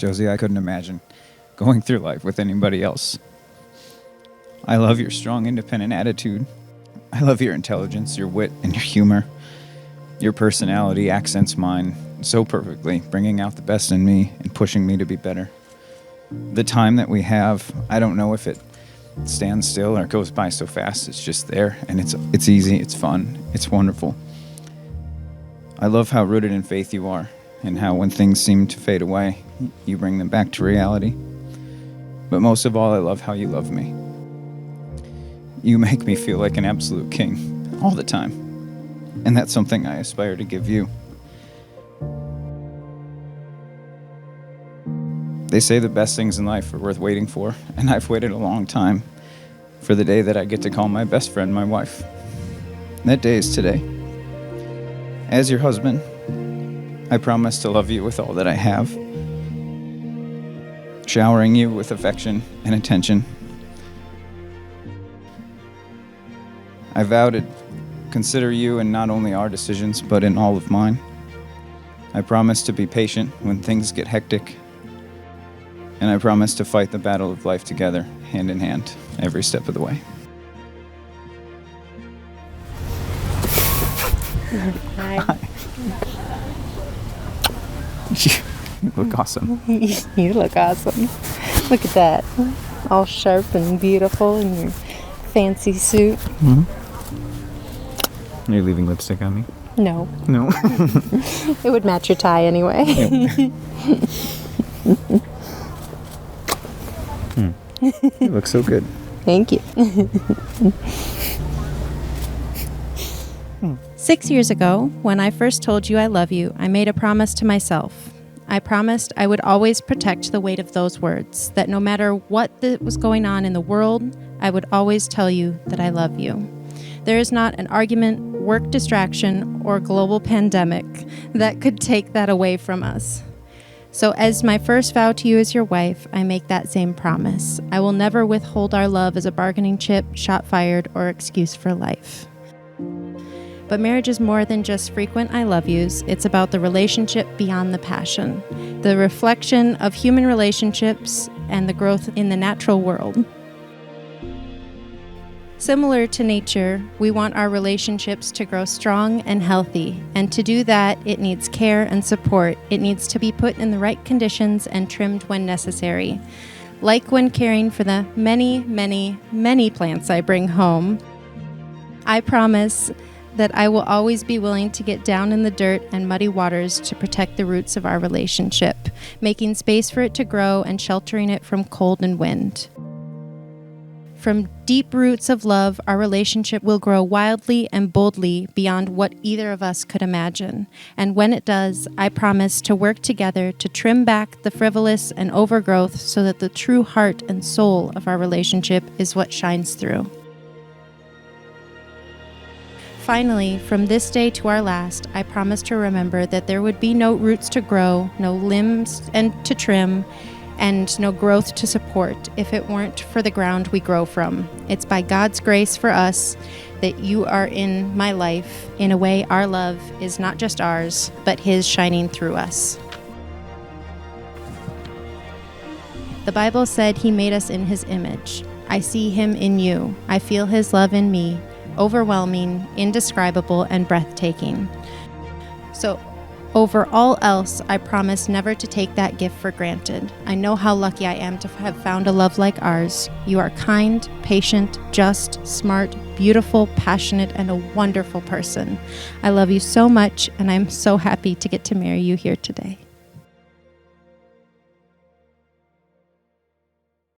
Josie, I couldn't imagine going through life with anybody else. I love your strong, independent attitude. I love your intelligence, your wit, and your humor. Your personality accents mine so perfectly, bringing out the best in me and pushing me to be better. The time that we have, I don't know if it stands still or goes by so fast. It's just there, and it's easy, it's fun, it's wonderful. I love how rooted in faith you are, and how when things seem to fade away, you bring them back to reality. But most of all, I love how you love me. You make me feel like an absolute king all the time, and that's something I aspire to give you. They say the best things in life are worth waiting for, and I've waited a long time for the day that I get to call my best friend my wife. That day is today. As your husband, I promise to love you with all that I have, showering you with affection and attention. I vow to consider you in not only our decisions, but in all of mine. I promise to be patient when things get hectic, and I promise to fight the battle of life together, hand in hand, every step of the way. Hi. You look awesome. You look awesome. Look at that. All sharp and beautiful in your fancy suit. Mm-hmm. Are you leaving lipstick on me? No. No. It would match your tie anyway. You look so good. Thank you. 6 years ago, when I first told you I love you, I made a promise to myself. I promised I would always protect the weight of those words, that no matter what was going on in the world, I would always tell you that I love you. There is not an argument, work distraction, or global pandemic that could take that away from us. So as my first vow to you as your wife, I make that same promise. I will never withhold our love as a bargaining chip, shot fired, or excuse for life. But marriage is more than just frequent I love yous. It's about the relationship beyond the passion, the reflection of human relationships and the growth in the natural world. Similar to nature, we want our relationships to grow strong and healthy, and to do that, it needs care and support. It needs to be put in the right conditions and trimmed when necessary. Like when caring for the many, many, many plants I bring home, I promise that I will always be willing to get down in the dirt and muddy waters to protect the roots of our relationship, making space for it to grow and sheltering it from cold and wind. From deep roots of love, our relationship will grow wildly and boldly beyond what either of us could imagine. And when it does, I promise to work together to trim back the frivolous and overgrowth so that the true heart and soul of our relationship is what shines through. Finally, from this day to our last, I promise to remember that there would be no roots to grow, no limbs and to trim, and no growth to support if it weren't for the ground we grow from. It's by God's grace for us that you are in my life. In a way, our love is not just ours, but His shining through us. The Bible said He made us in His image. I see Him in you. I feel His love in me, overwhelming, indescribable, and breathtaking. So, over all else, I promise never to take that gift for granted. I know how lucky I am to have found a love like ours. You are kind, patient, just, smart, beautiful, passionate, and a wonderful person. I love you so much, and I'm so happy to get to marry you here today.